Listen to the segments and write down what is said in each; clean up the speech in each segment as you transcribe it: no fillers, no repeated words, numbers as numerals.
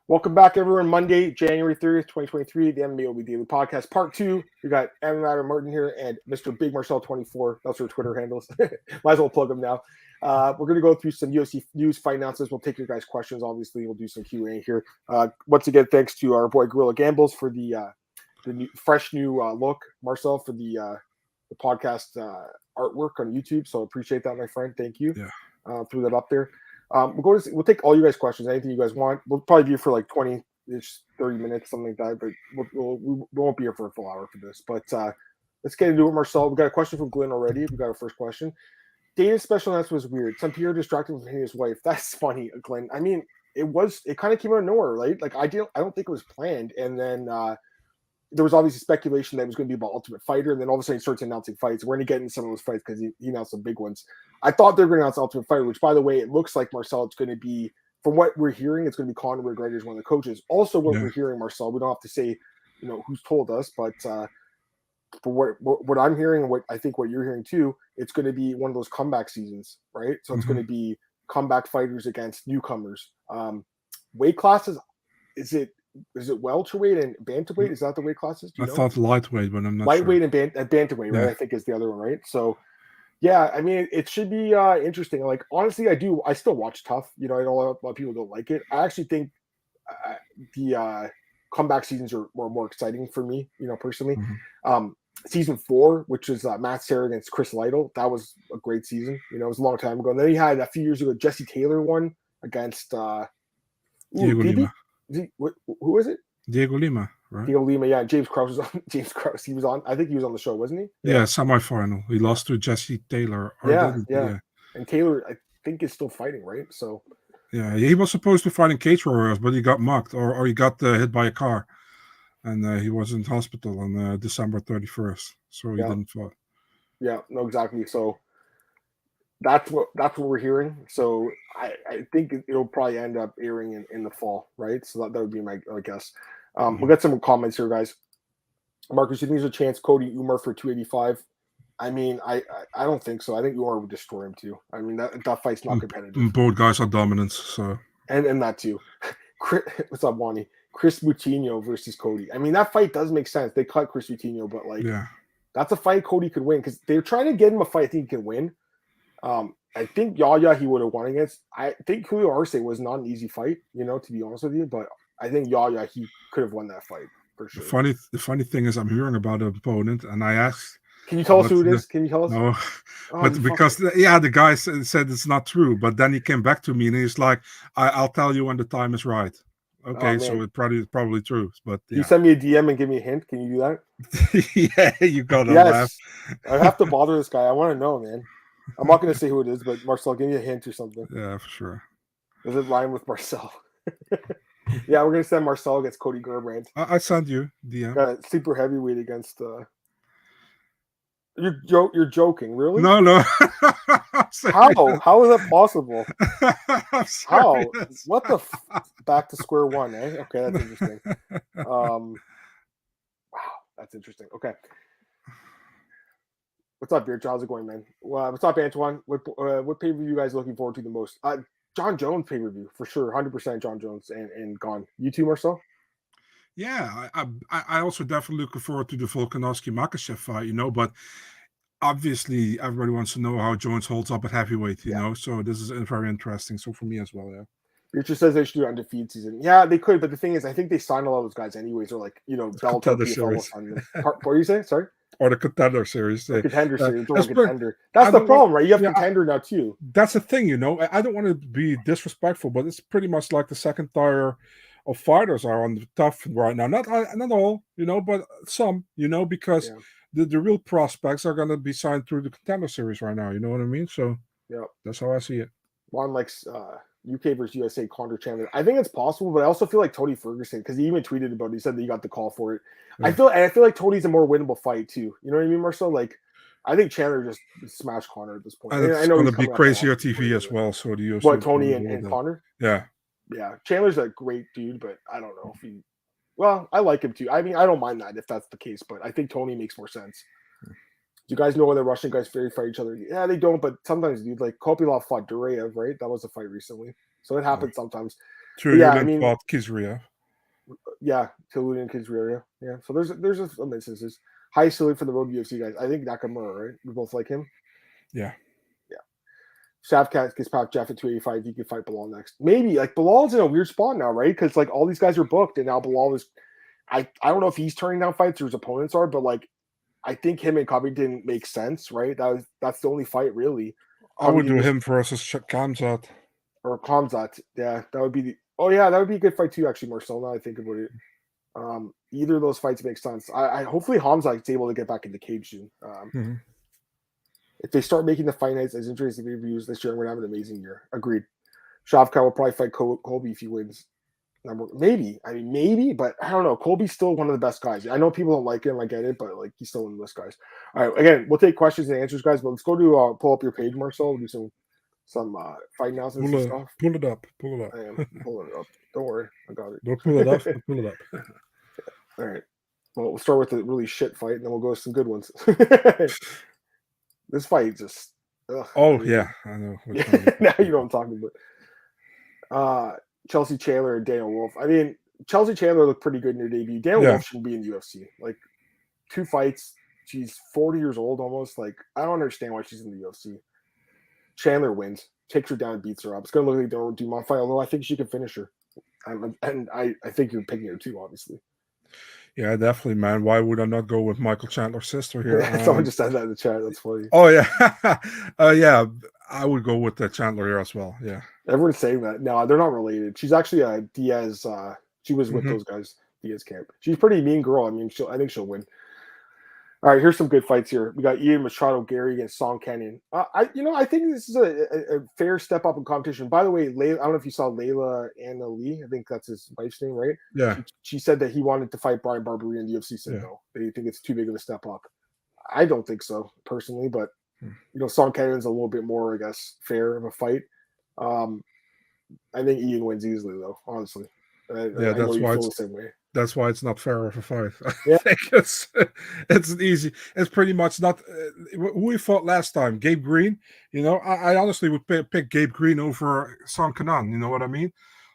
Welcome back, everyone. Monday, January 30th, 2023, the MMAOB Daily Podcast, Part 2. We got MMA Martin here and Mr. Big Marcel 24. That's our Twitter handles. Might as well plug them now. We're going to go through some UFC news, fight announcements. We'll take your guys' questions. Obviously, we'll do some Q&A here. Once again, thanks to our boy Gorilla Gambles for the fresh new look. Marcel for the podcast artwork on YouTube. So appreciate that, my friend. Thank you. Yeah. Threw that up there. We'll take all you guys' questions, anything you guys want. We'll probably be for like 20-ish, 30 minutes, something like that. But we won't be here for a full hour for this. But let's get into it, Marcel. We got a question from Glenn already. We got our first question. Dana's special announcement was weird. Santiago distracted from hitting his wife. That's funny, Glenn. I mean, it kind of came out of nowhere, right? Like I don't think it was planned. And then there was obviously speculation that it was going to be about Ultimate Fighter, and then all of a sudden he starts announcing fights. We're going to get into some of those fights because he announced some big ones. I thought they were going to announce Ultimate Fighter, which, by the way, it looks like, Marcel, it's going to be, from what we're hearing, it's going to be Conor McGregor as one of the coaches. Also, what we're hearing, Marcel, we don't have to say, who's told us, but for what I'm hearing and what I think what you're hearing too, it's going to be one of those comeback seasons, right? So it's going to be comeback fighters against newcomers. Weight classes, is it welterweight and bantamweight? Is that the weight classes? I thought lightweight, but I'm not lightweight sure. and bantamweight, right? I think is the other one, right? So, yeah, I mean, it should be interesting. Like, honestly, I still watch Tough. I know a lot of people don't like it. I actually think the comeback seasons are more exciting for me, personally. Season 4, which is Matt Serra against Chris Lytle, that was a great season. It was a long time ago. And then he had a few years ago, Jesse Taylor won against Diego Lima. Who is it? Diego Lima, right? Diego Lima, yeah. James Krause was on. James Krause, he was on. I think he was on the show, wasn't he? Yeah, semifinal. He lost to Jesse Taylor. Yeah. And Taylor, I think, is still fighting, right? So. Yeah, he was supposed to fight in Cage Warriors, but he got mugged or he got hit by a car, and he was in hospital on December 31st, so he didn't fight. Yeah, no, exactly. So. That's what we're hearing. So I think it'll probably end up airing in the fall, right? So that would be my guess. We'll get some comments here, guys. Marcus, you think there's a chance Cody Umar for 285? I mean, I don't think so. I think Umar would destroy him too. I mean, that fight's not competitive. Both guys are dominant, so and that too. What's up, Wani? Chris Moutinho versus Cody. I mean, that fight does make sense. They cut Chris Moutinho, but that's a fight Cody could win because they're trying to get him a fight I think he can win. I think Yaya he would have won against. I think Julio Arce was not an easy fight, to be honest with you. But I think Yaya he could have won that fight for sure. The funny thing is, I'm hearing about an opponent, and I asked, "Can you tell us who it is? Can you tell us?" No, but because the guy said it's not true, but then he came back to me and he's like, "I'll tell you when the time is right." Okay, so it's probably true, but you send me a DM and give me a hint. Can you do that? Yeah, you gotta laugh. I have to bother this guy. I want to know, man. I'm not going to say who it is, but Marcel, give me a hint or something. Yeah, for sure. Does it rhyme with Marcel? Yeah, we're going to send Marcel against Cody Garbrandt. I sent you DM. Got a super heavyweight against. You're joking, really? No. How is that possible? How? What the? Back to square one, eh? Okay, that's interesting. Wow, that's interesting. Okay. What's up, Beard? How's it going, man? What's up, Antoine? What pay-per-view you guys looking forward to the most? John Jones pay-per-view, for sure. 100% John Jones and gone. You too, Marcel? Yeah, I also definitely looking forward to the Volkanovski-Makhachev fight, but obviously everybody wants to know how Jones holds up at heavyweight, you know, so this is very interesting. So for me as well, yeah. Richard says they should do an undefeated season. Yeah, they could, but the thing is, I think they signed a lot of those guys anyways, or Bellator series. What are you saying? Sorry? Or the contender series. Contender series. Contender. That's the problem, right? You have contender now too. That's the thing, I don't want to be disrespectful, but it's pretty much like the second tier of fighters are on the tough right now. Not all, but some, because the real prospects are going to be signed through the contender series right now. You know what I mean? So that's how I see it. One likes UK versus USA, Conor Chandler. I think it's possible, but I also feel like Tony Ferguson, because he even tweeted about it. He said that he got the call for it. Yeah. I feel like Tony's a more winnable fight too. You know what I mean, Marcel? Like, I think Chandler just smashed Conor at this point. And it's going to be crazier TV as well. So the UFC. What, Tony and Conor? Yeah. Yeah. Chandler's a great dude, but I don't know if he. Well, I like him too. I mean, I don't mind that if that's the case, but I think Tony makes more sense. Do you guys know whether Russian guys fight each other? Yeah, they don't, but sometimes, dude. Like Kopylov fought Dureyev, right? That was a fight recently, so it happens sometimes. Turyulin fought Kizriev. Yeah, Turyulin and Kizriev. Yeah, so there's some instances. High ceiling for the road UFC guys. I think Nakamura, right? We both like him. Yeah. Shavkat gets past Jeff at 285. He could fight Bilal next. Maybe like Bilal's in a weird spot now, right? Because like all these guys are booked, and now Bilal is. I don't know if he's turning down fights or his opponents are, but like I think him and Covington make sense, right? That's the only fight really. I would do him versus Khamzat. Or Khamzat. Yeah, that would be that would be a good fight too, actually, Marcel. Now I think about it. Either of those fights make sense. I hopefully Khamzat is able to get back in the cage soon. If they start making the fight nights as interesting reviews this year, we're gonna have an amazing year. Agreed. Shavkat will probably fight Colby if he wins. Maybe, but I don't know. Colby's still one of the best guys. I know people don't like him. I get it, but like he's still one of the best guys. All right, again, we'll take questions and answers, guys. But let's go to pull up your page, Marcel. We'll do some fight announcements and stuff. Pull it up. I am pulling it up. Don't worry, I got it. Don't pull it up. Pull it up. All right. Well, we'll start with a really shit fight, and then we'll go to some good ones. This fight just. Yeah, I know. Now you know what I'm talking about. Chelsea Chandler and Daniel Wolf. I mean, Chelsea Chandler looked pretty good in her debut. Daniel Wolf shouldn't be in the UFC. Like 2 fights. She's 40 years old almost. Like I don't understand why she's in the UFC. Chandler wins, takes her down, and beats her up. It's gonna look like they'll do my fight, although I think she can finish her. And I think you're picking her too, obviously. Yeah, definitely, man. Why would I not go with Michael Chandler's sister here? Someone just said that in the chat. That's funny. Oh yeah, yeah. I would go with Chandler here as well. Yeah. Everyone's saying that. No, they're not related. She's actually a Diaz. She was with those guys, Diaz camp. She's a pretty mean girl. I mean, I think she'll win. All right, here's some good fights here. We got Ian Machado Gary against Song Kenyon. I think this is a fair step up in competition. By the way, I don't know if you saw Layla Anna Lee. I think that's his wife's name, right? Yeah. She said that he wanted to fight Brian Barberina, and the UFC said no. They think it's too big of a step up. I don't think so personally, but Song Kenyon's a little bit more, I guess, fair of a fight. I think Ian wins easily, though. Honestly, that's why the same way. That's why it's not fair of a fight. Yeah. I think it's easy. It's pretty much not who we fought last time. Gabe Green. I honestly would pick Gabe Green over Song Kenan. You know what I mean?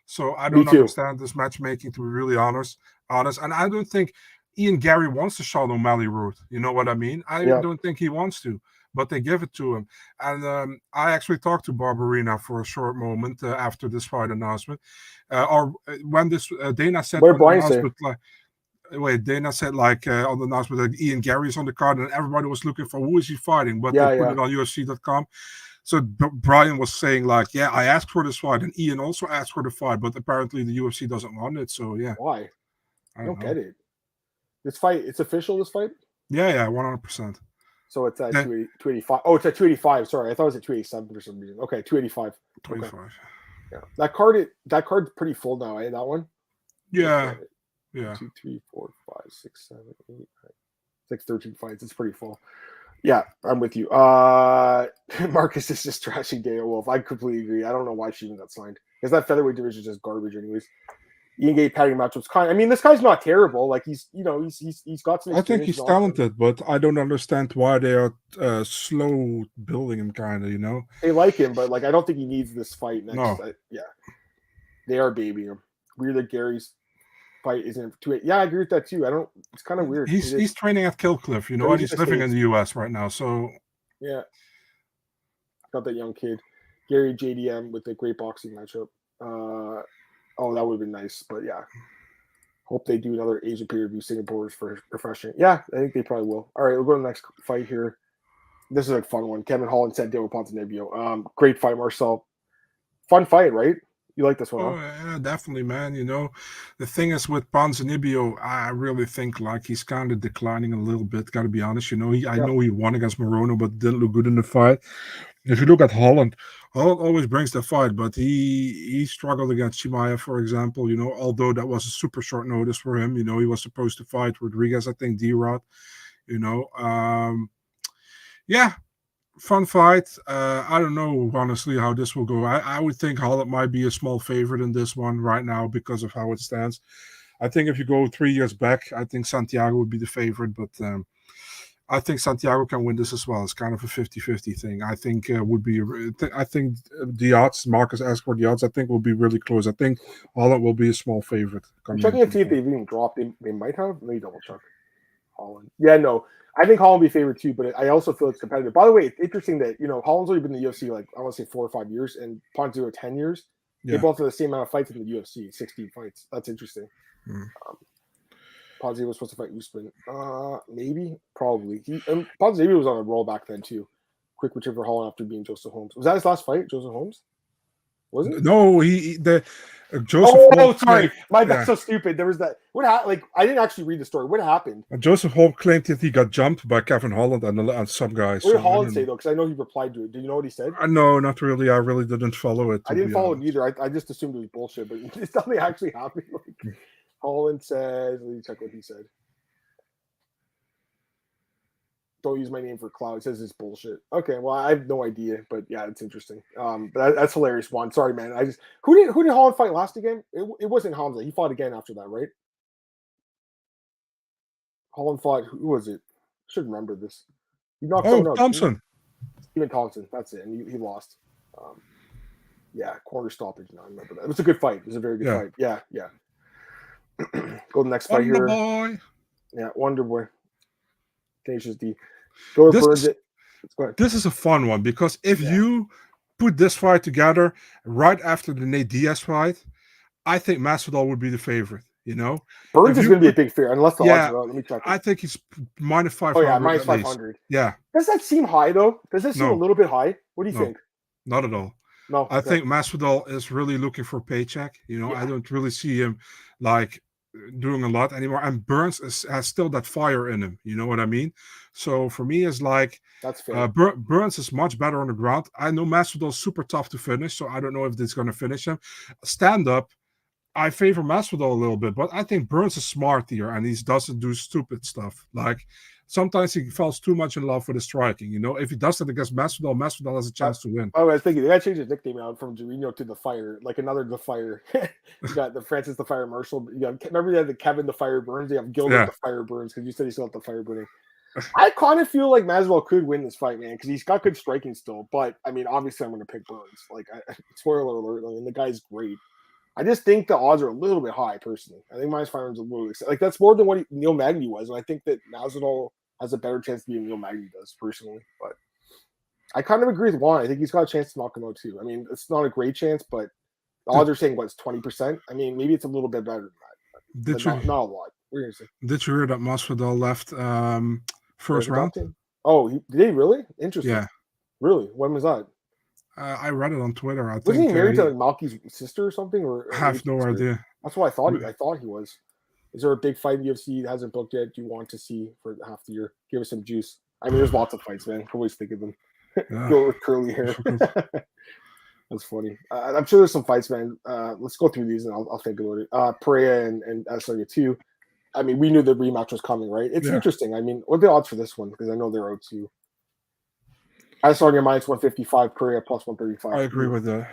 So I don't understand this matchmaking, to be really honest. And I don't think Ian Gary wants the Sean O'Malley route. You know what I mean? I don't think he wants to, but they give it to him. And I actually talked to Barberina for a short moment after this fight announcement. Or when this Dana said, what did Brian say? Dana said on the announcement that Ian Gary is on the card, and everybody was looking for who is he fighting, but they put it on UFC.com. So Brian was saying I asked for this fight, and Ian also asked for the fight, but apparently the UFC doesn't want it. So yeah, why? I don't get it. This fight, it's official. This fight? Yeah, 100%. So it's at 285. Oh, it's at 285. Sorry, I thought it was at 287 for some reason. Okay, 285. 25. Okay. Yeah, that card's pretty full now. Eh, that one. Yeah. 2, 3, 4, 5, 6, 7, 8, 9. It's like 13 fights. It's pretty full. Yeah, I'm with you. Marcus is just trashing Daniel Wolf. I completely agree. I don't know why she even got signed. Because that featherweight division is just garbage, anyways. Ian Gate padding matchups. This guy's not terrible. Like he's got some. I think he's talented, but I don't understand why they are slow building him. Kind of, They like him, but I don't think he needs this fight next. No. They are babying him. Weird that Gary's fight isn't too. Yeah, I agree with that too. It's kind of weird. He's training at Killcliff, and he's living in the U.S. right now. So yeah, got that young kid, Gary JDM with a great boxing matchup. Oh, that would have been nice, but yeah. Hope they do another Asian pay-per-view Singapore for refreshing. Yeah, I think they probably will. All right, we'll go to the next fight here. This is a fun one. Kevin Holland said Daniel Ponzinibbio. Great fight, Marcel. Fun fight, right? You like this one? Oh, yeah, definitely, man. The thing is with Ponzinibbio, I really think he's kind of declining a little bit. Got to be honest. I know he won against Morono, but didn't look good in the fight. If you look at Holland always brings the fight, but he struggled against Chimaev, for example. Although that was a super short notice for him. He was supposed to fight Rodriguez, I think, D-Rod. Yeah. Fun fight. I don't know, honestly, how this will go. I would think Holland might be a small favorite in this one right now because of how it stands. I think if you go 3 years back, I think Santiago would be the favorite, but I think Santiago can win this as well. It's kind of a 50-50 thing. I think would be. I think the odds. Marcus asked for the odds. I think will be really close. I think Holland will be a small favorite. I'm checking to see if they've even dropped. They might have. Let me double check. Holland. Yeah, no. I think Holland will be favorite too, but I also feel it's competitive. By the way, it's interesting that Holland's only been in the UFC like I want to say 4 or 5 years, and Ponzinibbio 10 years. They both have the same amount of fights in the UFC, 16 fights. That's interesting. Ponzinibbio was supposed to fight Usman. Maybe, probably. Ponzinibbio was on a roll back then too. Quick return for Holland after being Joseph Holmes. Was that his last fight, Joseph Holmes? Was it? No, Joseph. Oh, sorry, that's so stupid. There was that. What happened? Like, I didn't actually read the story. What happened? Joseph Holmes claimed that he got jumped by Kevin Holland and some guys. What did Holland say though? Because I know he replied to it. Did you know what he said? No, not really. I really didn't follow it. I didn't follow it either. I just assumed it was bullshit. But it's something actually happened. Like, Holland says, let me check what he said. Don't use my name for cloud. It says it's bullshit. Okay, well, I have no idea, but yeah, it's interesting. But that's hilarious. One, sorry, man. Who did Holland fight last again? It wasn't Hamza. He fought again after that, right? Holland fought. Who was it? I should remember this. He knocked out Thompson. Stephen Thompson. That's it, and he lost. Yeah, corner stoppage. Now I remember that. It was a good fight. It was a very good fight. Yeah. Go to the next fight here. Boy. Yeah, Wonder Boy. Tenacious D. This is a fun one because if you put this fight together right after the Nate Diaz fight, I think Masvidal would be the favorite. Burns is going to be a big favorite unless the odds are out. Let me check. I think he's minus 500. Oh yeah, minus 500. Yeah. Does that seem high though? Does that seem a little bit high? What do you think? Not at all. No. I think Masvidal is really looking for a paycheck. I don't really see him like doing a lot anymore, and Burns has still that fire in him. You know what I mean? So for me, it's like that's fair. Burns is much better on the ground. I know Masvidal is super tough to finish, so I don't know if this is going to finish him. Stand up, I favor Masvidal a little bit, but I think Burns is smart here, and he doesn't do stupid stuff. Like sometimes he falls too much in love with the striking. If he does that against Masvidal, Masvidal has a chance to win. I was thinking they got to change his nickname out from Jorginho to the Fire, like another the Fire. You got the Francis the Fire Marshall. Remember you had the Kevin the Fire Burns. You have Gilbert the Fire Burns because you said he still got the fire burning. I kind of feel like Masvidal could win this fight, man, because he's got good striking still. But I mean, obviously, I'm going to pick Burns. Like, spoiler alert, I mean, the guy's great. I just think the odds are a little bit high, personally. I think minus 500 is a little like that's more than what Neil Magny was, and I think that Masvidal has a better chance to be than Neil Magny does, personally. But I kind of agree with Juan. I think he's got a chance to knock him out too. I mean, it's not a great chance, but the odds are saying what's 20%. I mean, maybe it's a little bit better than that. Not a lot. Did you hear that Masvidal left first round? Oh, did he really? Interesting. Yeah. Really? When was that? I read it on Twitter. Wasn't he married to like Malky's sister or something? Or I have no idea. That's what I thought. I thought he was. Is there a big fight in the UFC that hasn't booked yet? Do you want to see for half the year? Give us some juice. I mean, there's lots of fights, man. Always think of them. Go with curly hair. That's funny. I'm sure there's some fights, man. Let's go through these and I'll think about it. Pereira and Adesanya too. I mean, we knew the rematch was coming, right? It's interesting. I mean, what are the odds for this one? Because I know they're out too. Adesanya minus 155, Pereira plus 135. I agree with that.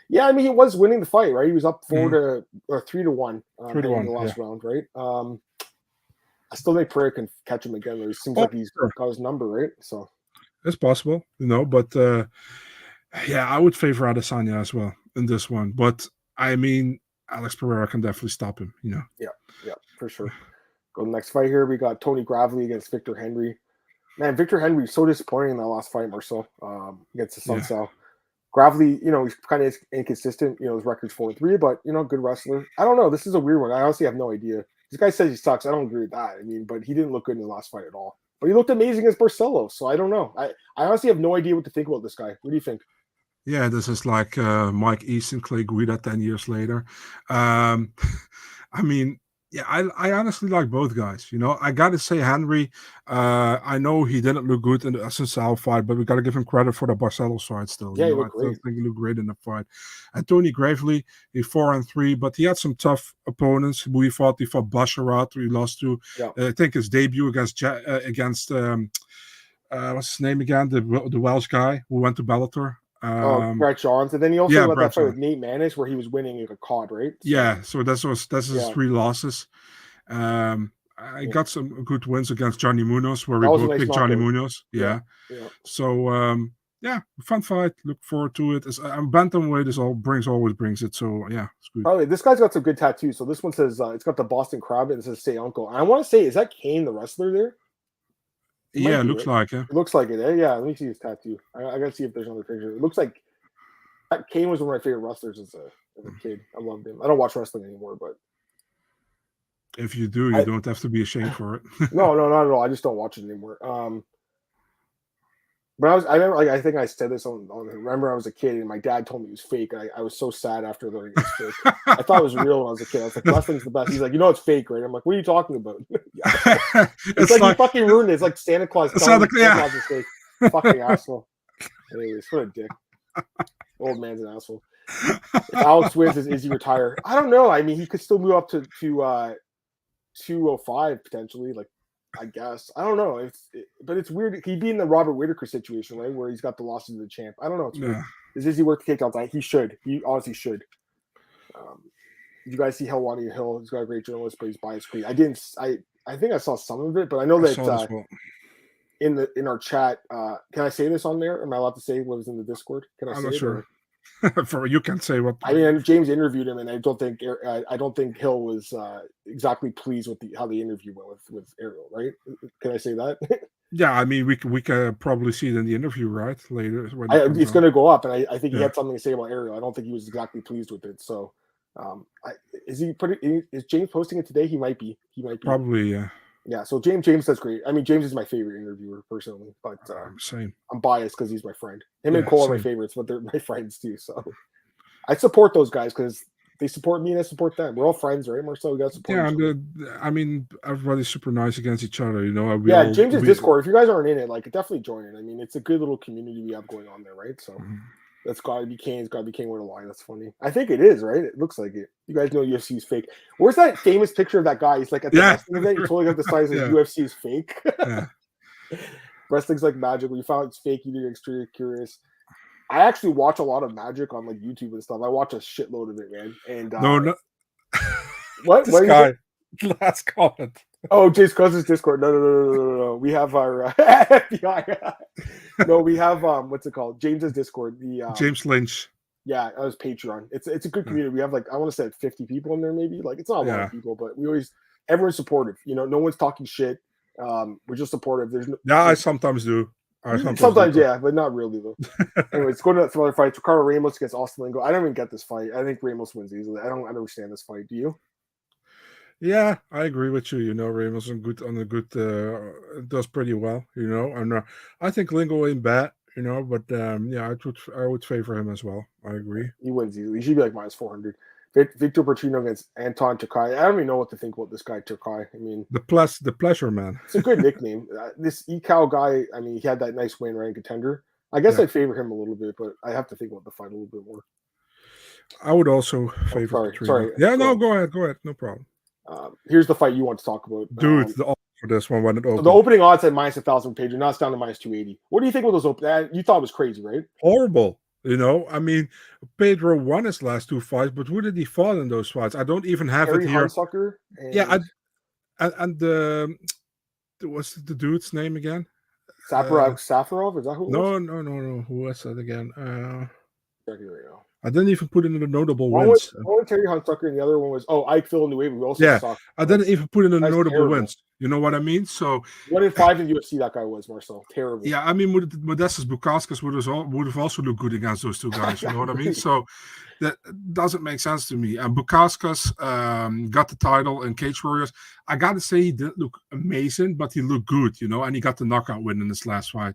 Yeah, I mean, he was winning the fight, right? He was up 3-1 in the last round, right? I still think Pereira can catch him again. It seems like he's got his number, right? So it's possible, but I would favor Adesanya as well in this one. But I mean, Alex Pereira can definitely stop him, Yeah, for sure. Go to the next fight here. We got Tony Gravely against Victor Henry. Man, Victor Henry so disappointing in that last fight, Marcel, against the Sun Sal. Gravely, he's kind of inconsistent. His record's 4-3, but good wrestler. I don't know. This is a weird one. I honestly have no idea. This guy says he sucks. I don't agree with that. I mean, but he didn't look good in the last fight at all. But he looked amazing against Barcelo, so I don't know. I honestly have no idea what to think about this guy. What do you think? Yeah, this is like Mike Easton, Clay Guida 10 years later. I mean, yeah, I honestly like both guys. I got to say Henry, I know he didn't look good in the Asensio fight, but we got to give him credit for the Barcelo fight still. Yeah, I think he looked great in the fight. And Tony Gravely, he's 4-3, but he had some tough opponents who he fought. He fought Basharat, who he lost to. Yeah. I think his debut against what's his name again? The Welsh guy who went to Bellator. Brett Johns, and then he also had that fight with Nate Manish where he was winning a COD, right? So that's his 3 losses. I got some good wins against Johnny Munoz, where we That was a both nice picked Johnny knockout. Munoz. Yeah. Yeah. So fun fight. Look forward to it. Bantamweight always brings it. So yeah, it's good. By the way, this guy's got some good tattoos. So this one says it's got the Boston Crab and it says "Say Uncle." And I want to say, is that Kane the wrestler there? It looks like it. It looks like it. Yeah, let me see his tattoo. I gotta see if there's another picture. It looks like Kane was one of my favorite wrestlers as a kid. I loved him. I don't watch wrestling anymore, but if you do, you don't have to be ashamed for it. No, not at all. I just don't watch it anymore. But I remember, like, I think I said this on. Remember, I was a kid and my dad told me it was fake. And I was so sad after learning it was fake. I thought it was real when I was a kid. I was like, wrestling's the best. He's like, it's fake, right? I'm like, what are you talking about? it's like you fucking ruined it. It's like Santa Claus. Santa Claus is fake. Fucking asshole. Anyways, what a dick. Old man's an asshole. If Alex wins, is he retire? I don't know. I mean, he could still move up to 205 potentially. Like, I guess. I don't know. But it's weird. He'd be in the Robert Whittaker situation, right? Where he's got the losses of the champ. I don't know. It's weird. Is he worth the takedowns? He should. He honestly should. You guys see Helwani Hill? He's got a great journalist, but he's biased. I didn't. I think I saw some of it, but I know that in our chat. Can I say this on there? Am I allowed to say what was in the Discord? Can I say I'm not it? sure. For you can say what. I mean, James interviewed him, and I don't think Hill was exactly pleased with how the interview went with Ariel. Right? Can I say that? Yeah, I mean, we can probably see it in the interview right later. It's going to go up, and I think he had something to say about Ariel. I don't think he was exactly pleased with it. So, is James posting it today? He might be. Probably, yeah. Yeah, so James does great. I mean, James is my favorite interviewer personally, but same. I'm biased because he's my friend. Him and Cole are my favorites, but they're my friends too. So I support those guys because they support me and I support them. We're all friends, right, Marcel? We got to support each other. I mean, everybody's super nice against each other, you know. James's Discord. If you guys aren't in it, like, definitely join it. I mean, it's a good little community we have going on there, right? So that's got to be Kane. It's got to be Kane with a line. That's funny. I think it is, right? It looks like it. You guys know UFC is fake. Where's that famous picture of that guy? He's like at the wrestling event. You totally got the size of UFC is fake. Wrestling's like magic. When you found it's fake, you get extremely curious. I actually watch a lot of magic on like YouTube and stuff. I watch a shitload of it, man. And no. What? This guy. Last comment. Oh, James Cousins Discord. No. We have our FBI. No, we have what's it called? James's Discord. The James Lynch. Yeah, that was Patreon. It's a good community. We have like, I want to say 50 people in there, maybe. Like, it's not a lot of people, but everyone's supportive. You know, no one's talking shit. We're just supportive. I sometimes do. Sometimes, yeah, but not really though. Anyways, go to some other fights. Ricardo Ramos against Austin Lingo. I don't even get this fight. I think Ramos wins easily. I don't understand this fight. Do you? Yeah, I agree with you. You know, Ramos does pretty well. You know, and I think Lingo ain't bad. You know, but I would favor him as well. I agree. He wins easily. He should be like minus 400. Victor Porcino against Anton Takai. I don't even know what to think about this guy Takai. I mean, the pleasure man. It's a good nickname. This Ekau guy. I mean, he had that nice win, right? Contender. I guess I'd favor him a little bit, but I have to think about the fight a little bit more. I would also favor. Sorry. Yeah, no, go ahead. No problem. Here's the fight you want to talk about, dude. The odds for this one when it opened. So the opening odds at minus 1,000 page, and now it's down to minus 280. What do you think of those open? You thought it was crazy, right? Horrible. You know, I mean, Pedro won his last two fights, but who did he fall in those fights? I don't even have it here. And what's the dude's name again? Safarov? Is that who? No. Who was that again? I didn't even put in the notable wins. One was Terry Hunsucker, and the other one was Ike Villanueva. We also saw. I didn't even put in the notable wins. You know what I mean? So 1 in 5 in UFC, that guy was Marcel. Terrible. Yeah, I mean, Modestas Bukauskas would have also looked good against those two guys. You know what I mean? So that doesn't make sense to me. And Bukauskas got the title in Cage Warriors. I got to say, he didn't look amazing, but he looked good, you know, and he got the knockout win in his last fight.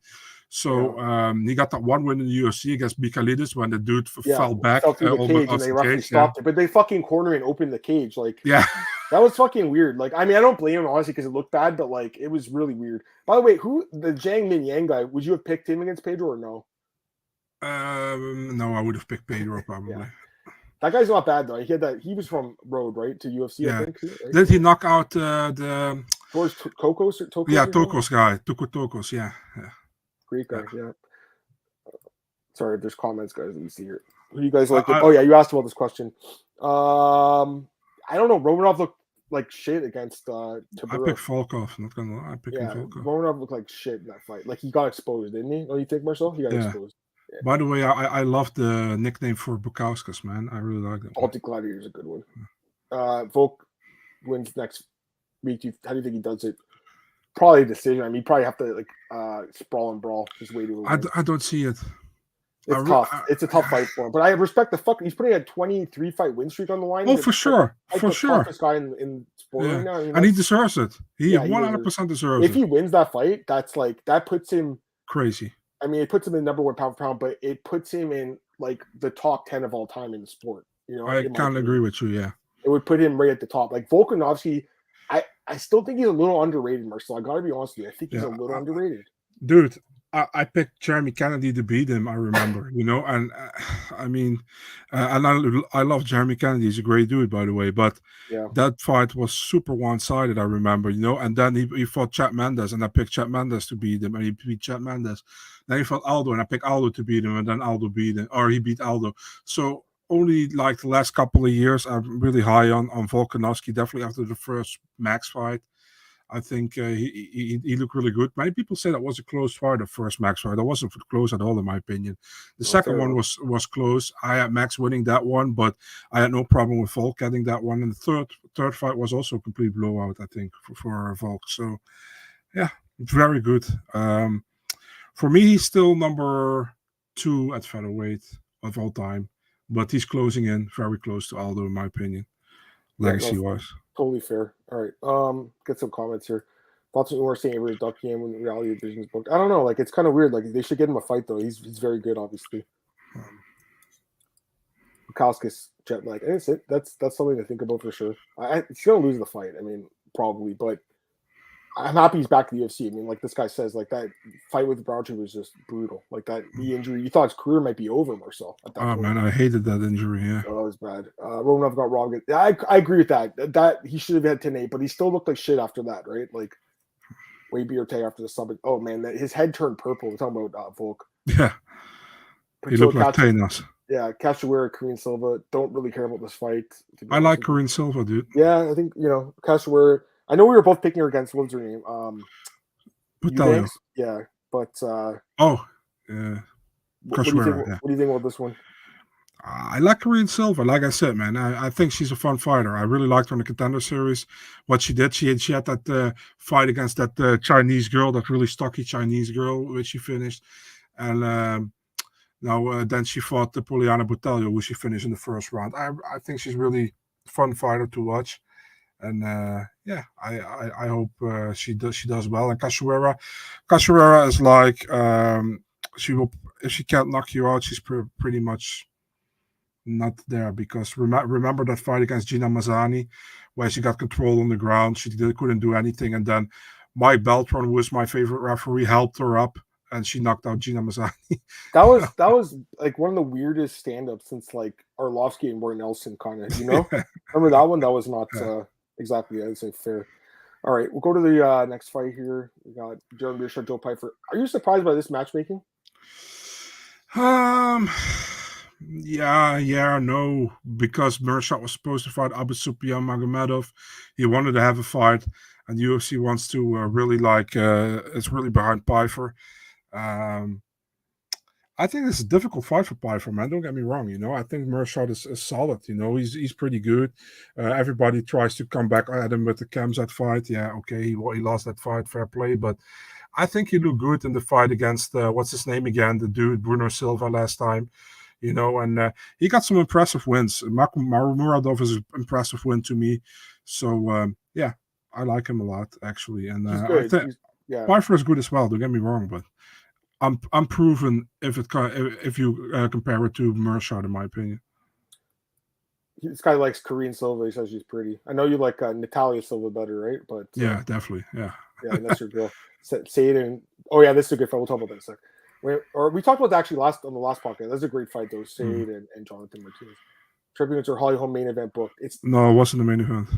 So he got that one win in the UFC against Bikalides when the dude fell back. Fell through the cage and they roughly stopped it. But they fucking cornered and opened the cage. Like, that was fucking weird. Like, I mean, I don't blame him, honestly, because it looked bad, but, like, it was really weird. By the way, the Zhang Minyang guy, would you have picked him against Pedro or no? No, I would have picked Pedro probably. Yeah. That guy's not bad, though. He was from Road, right, to UFC, I think. Right? Did he knock out the... George Tokos? Tokos guy. Tokos, yeah. Great guy, yeah. Sorry, there's comments, guys, that you see here. Who do you guys like? You asked about this question. I don't know. Romanov looked like shit against I Tabura. picked Volkov. Not gonna lie, I picked Volkov. Romanov looked like shit in that fight. Like he got exposed, didn't he? Oh, you think, Marcel? He got exposed. Yeah. By the way, I love the nickname for Bukauskas, man. I really like that. Baltic Gladiator is a good one. Volk wins next week. How do you think he does it? Probably a decision. I mean, you probably have to like sprawl and brawl. Just way to win. I don't see it. It's tough. It's a tough fight for him. But I respect the fuck. He's putting a 23 fight win streak on the line. Oh, for sure. For sure. Toughest guy in sport right now. I mean, and he deserves it. He 100% deserves it. If he wins that fight, that puts him crazy. I mean, it puts him in number one pound for pound, but it puts him in like the top 10 of all time in the sport. You know, I can't agree with you. Yeah, it would put him right at the top. Like Volkanovski, I still think he's a little underrated, Marcel. I gotta be honest with you. I think he's a little underrated. Dude, I picked Jeremy Kennedy to beat him. I remember, you know, and I mean, and I love Jeremy Kennedy. He's a great dude, by the way. But that fight was super one-sided. I remember, you know. And then he fought Chad Mendes, and I picked Chad Mendes to beat him, and he beat Chad Mendes. Then he fought Aldo, and I picked Aldo to beat him, and then Aldo beat him, or he beat Aldo. So only like the last couple of years, I'm really high on Volkanovski. Definitely after the first Max fight. I think he looked really good. Many people say that was a close fight, the first Max fight. That wasn't close at all, in my opinion. The second one was close. I had Max winning that one, but I had no problem with Volk getting that one. And the third fight was also a complete blowout, I think, for Volk. So, yeah, very good. For me, he's still number 2 at featherweight of all time, but he's closing in very close to Aldo, in my opinion, legacy-wise. Totally fair. All right. Get some comments here. Thoughts on Umar St. Avery Duck Game when Reality Division's booked. I don't know. Like, it's kind of weird. Like, they should get him a fight, though. He's very good, obviously. Bukauskas, jet lag. And that's something to think about for sure. He's going to lose the fight. I mean, probably. But I'm happy he's back to the UFC. I mean, like this guy says, like that fight with Broucher was just brutal. Like that knee injury. You thought his career might be over, Marcel. At that point. Man, I hated that injury. Yeah. Oh, it was bad. Romanov got robbed. I agree with that. That he should have had 10-8, but he still looked like shit after that, right? Like way Biorte after the sub. Oh man, his head turned purple. We're talking about Volk. Yeah. He looked like Thanos. Yeah, Cachoeira, Kareem Silva. Don't really care about this fight. I like Kareem Silva, dude. Yeah, I think Cachoeira. I know we were both picking her against what's her name? Butalio. Yeah, but yeah. What do you think about this one? I like Kareem Silva. Like I said, man, I think she's a fun fighter. I really liked her in the Contender Series. What she did, she had that fight against that Chinese girl, that really stocky Chinese girl, which she finished. And then she fought the Poliana Butalio, who she finished in the first round. I think she's really a fun fighter to watch. And I hope she does well. And Cachoeira is like she will, if she can't knock you out, she's pretty much not there, because remember that fight against Gina Mazzani where she got control on the ground, she couldn't do anything, and then Mike Beltran, who was my favorite referee, helped her up and she knocked out Gina Mazzani. that was like one of the weirdest stand-ups since like Arlovsky and Morton Nelson, kind of, remember that one? That was not exactly, I'd say, fair. All right, we'll go to the next fight here. We got Jaron Bishop, Joe Pyfer. Are you surprised by this matchmaking? No, because Meerschaert was supposed to fight Abusupyan Magomedov. He wanted to have a fight, and the UFC wants to really it's really behind Pyfer. I think it's a difficult fight for Pyfer, man. Don't get me wrong. I think Meerschaert is solid. He's pretty good. Everybody tries to come back at him with the Khamzat fight. Yeah, okay, he lost that fight, fair play. But I think he looked good in the fight against what's his name again, the dude Bruno Silva last time. And he got some impressive wins. Muradov is an impressive win to me. So I like him a lot actually. And I think Pyfer is good as well. Don't get me wrong, but I'm proven if you compare it to Meerschaert, in my opinion. This guy likes Kareem Silva. He says she's pretty. I know you like Natalia Silva better, right? But yeah, definitely, yeah. Yeah, that's your girl. Sade this is a good fight. We'll talk about that in a second. We talked about that actually on the last podcast. That's a great fight though. Sade and Jonathan Martinez. Tributes are Holly Holm main event book. It wasn't the main event.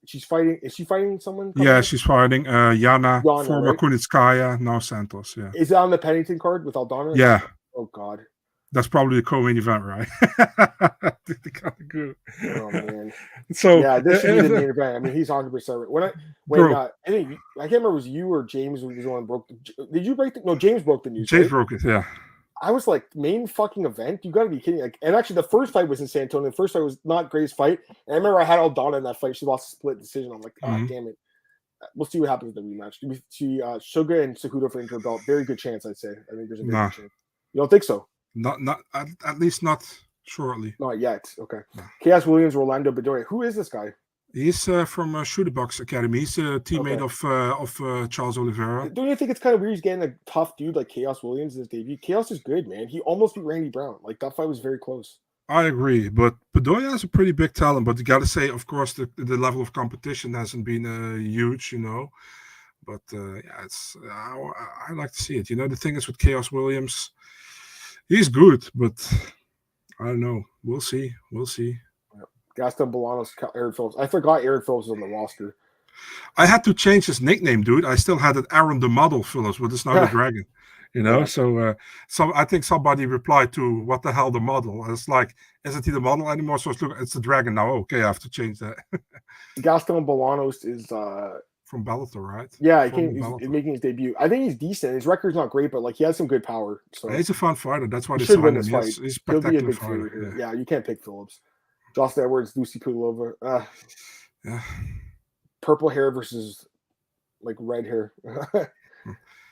She's fighting. Is she fighting someone? Yeah, she's fighting Yana, former right? Kunitskaya, now Santos. Yeah. Is it on the Pennington card with Aldana? Yeah. Oh God. That's probably the co-main event, right? Oh man. So yeah, this should be the main event. I mean, he's 100% right. I think I can't remember if it was you or James who was the one broke. Did you break the? No, James broke the news. James right? broke it. Yeah. I was like, main fucking event? You got to be kidding! Like, and actually, the first fight was in San Antonio. The first fight was not greatest fight. And I remember I had Aldana in that fight. She lost a split decision. I'm like, damn it. We'll see what happens in the rematch. We see Suga and Cejudo for inter belt. Very good chance, I'd say. I think there's a very good chance. You don't think so? Not at least not shortly. Not yet. Okay. No. Chaos Williams, Rolando Bedoya. Who is this guy? He's from Shooter Box Academy. He's a teammate of Charles Oliveira. Don't you think it's kind of weird he's getting a tough dude like Chaos Williams in his debut? Chaos is good, man. He almost beat Randy Brown. Like, that fight was very close. I agree, but Bedoya has a pretty big talent. But you got to say, of course, the level of competition hasn't been huge, you know. But yeah, it's I like to see it. You know, the thing is with Chaos Williams, he's good, but I don't know. We'll see. Yep. Gaston Bolanos, Aaron Phillips. I forgot Aaron Phillips was on the roster. I had to change his nickname, dude. I still had it Aaron the Model Phillips, but it's now the Dragon. You know, yeah. So I think somebody replied to what the hell the model. It's like, isn't he the model anymore? So it's the Dragon now. Okay, I have to change that. Gaston Bolanos is from Bellator, right? Yeah, he's making his debut. I think he's decent. His record's not great, but like he has some good power. So he's a fun fighter. That's why he they should win signed this him. fight. He's He'll be a spectacular big fighter. favorite. Yeah, you can't pick Phillips. Jocelyn Edwards, Lucy Pudilova. Yeah. Purple hair versus like red hair.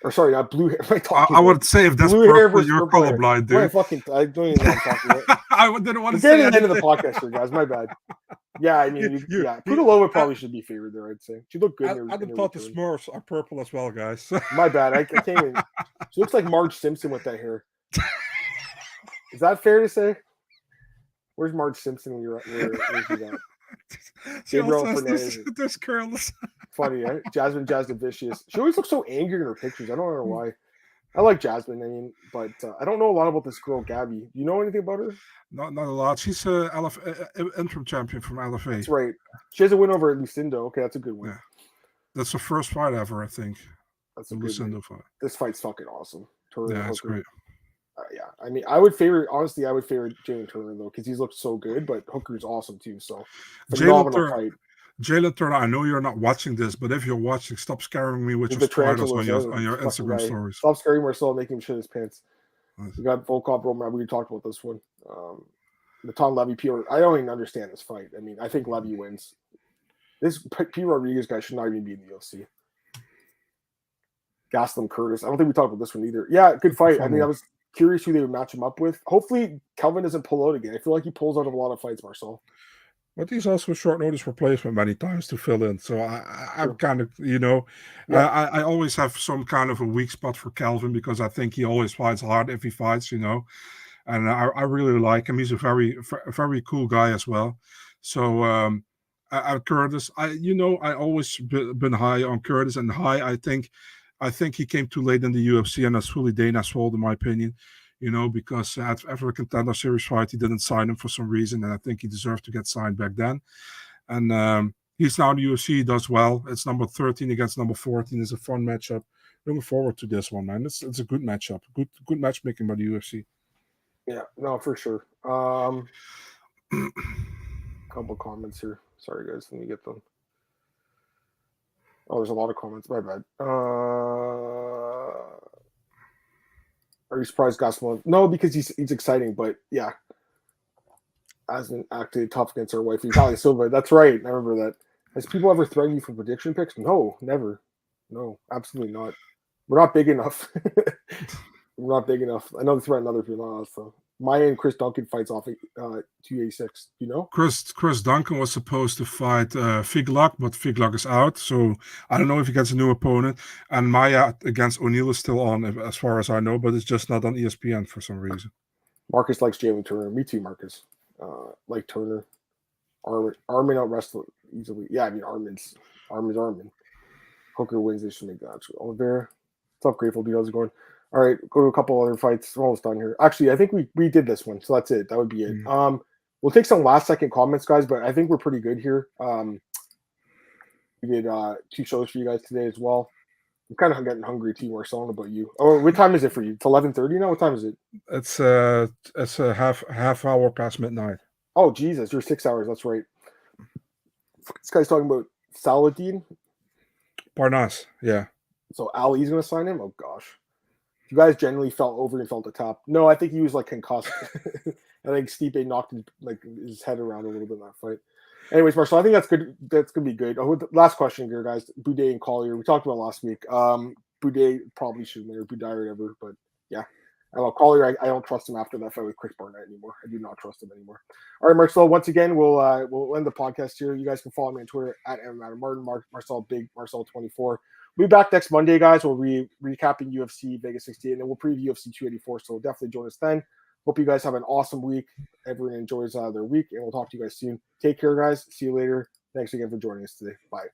Or sorry, not blue hair. I would say if that's blue purple, you're colorblind, dude. I don't even know what I'm talking about. I didn't want to say it. At the end of the podcast here, guys. My bad. Yeah, I mean, Pudilova probably should be favored there, I'd say. She looked good. I thought the Smurfs are purple as well, guys. My bad. I can't even. She looks like Marge Simpson with that hair. Is that fair to say? Where's Marge Simpson when where's she at? Gabriel Fernandez. There's curls. Funny, right? Jasmine Vicious. She always looks so angry in her pictures. I don't know why. I like Jasmine, I mean, but I don't know a lot about this girl, Gabby. Do you know anything about her? Not a lot. She's an interim champion from LFA. That's right. She has a win over Lucindo. Okay, that's a good one. Yeah. That's the first fight ever, I think. That's a good Lucindo fight. This fight's fucking awesome. Turner, yeah, it's great. Yeah, I mean, I would favor Jalen Turner though, because he's looked so good, but Hooker's awesome too. So phenomenal fight. Jalen Turner, I know you're not watching this, but if you're watching, stop scaring me with your spoilers on your Instagram stories. Stop scaring Marcel, making him shit his pants. Nice. We got Volkov, Roman. We talked about this one. Natan Levy, I don't even understand this fight. I mean, I think Levy wins. This P. Rodriguez guy should not even be in the UFC. Gaslam Curtis. I don't think we talked about this one either. Yeah, good fight. I mean, I was curious who they would match him up with. Hopefully, Kelvin doesn't pull out again. I feel like he pulls out of a lot of fights, Marcel. But he's also a short notice replacement many times to fill in. So I'm kind of, you know, I always have some kind of a weak spot for Kelvin because I think he always fights hard if he fights, you know. And I really like him. He's a very cool guy as well. So Curtis, I always been high on Curtis and I think he came too late in the UFC, and that's fully Dana's fault, in my opinion. You know, because after a Contender Series fight, he didn't sign him for some reason, and I think he deserved to get signed back then. And he's now in the UFC, he does well. It's number 13 against number 14. It's a fun matchup. Looking forward to this one, man. It's a good matchup. Good matchmaking by the UFC. Yeah, no, for sure. Couple comments here. Sorry, guys. Let me get them. Oh, there's a lot of comments. My bad. Are you surprised Gastelum? No, because he's exciting, but yeah. Hasn't acted tough against our wife, Natalia Silva. That's right. I remember that. Has people ever threatened you for prediction picks? No, never. No, absolutely not. We're not big enough. We're not big enough. I know they threaten other people, not us, though. Maya and Chris Duncan fights off 286. You know? Chris Duncan was supposed to fight Figlock, but Figlock is out. So I don't know if he gets a new opponent. And Maya against O'Neal is still on, as far as I know, but it's just not on ESPN for some reason. Marcus likes Jalen Turner. Me too, Marcus. Like Turner. Armin out wrestle easily. Yeah, I mean, Armin's Armin. Hooker wins. They should make that. Oliveira. What's up, Grateful Dude? How's it going? All right, go to a couple other fights. We're almost done here. Actually, I think we did this one, so that's it. That would be it. We'll take some last-second comments, guys, but I think we're pretty good here. We did 2 shows for you guys today as well. I'm kind of getting hungry too, Marcel. About you? Oh, what time is it for you? It's 11:30 now. What time is it? It's a half hour past midnight. Oh Jesus, you're 6 hours. That's right. This guy's talking about Saladin. Parnas, yeah. So Ali's going to sign him. Oh gosh, you guys generally felt over and felt the top. No, I think he was like concussed. I think Stipe knocked his head around a little bit in that fight. Anyways, Marcel, I think that's good. That's gonna be good. Oh, last question here, guys. Boudet and Collier. We talked about last week. Boudet probably should win, or Boudet or whatever. But yeah, I don't know. Collier, I don't trust him after that fight with Chris Barnett anymore. I do not trust him anymore. All right, Marcel. Once again, we'll end the podcast here. You guys can follow me on Twitter at @MMAOB Martin, Marcel Big Marcel 24. We'll be back next Monday, guys. We'll be recapping UFC Vegas 68, and then we'll preview UFC 284. So definitely join us then. Hope you guys have an awesome week. Everyone enjoys their week, and we'll talk to you guys soon. Take care, guys. See you later. Thanks again for joining us today. Bye.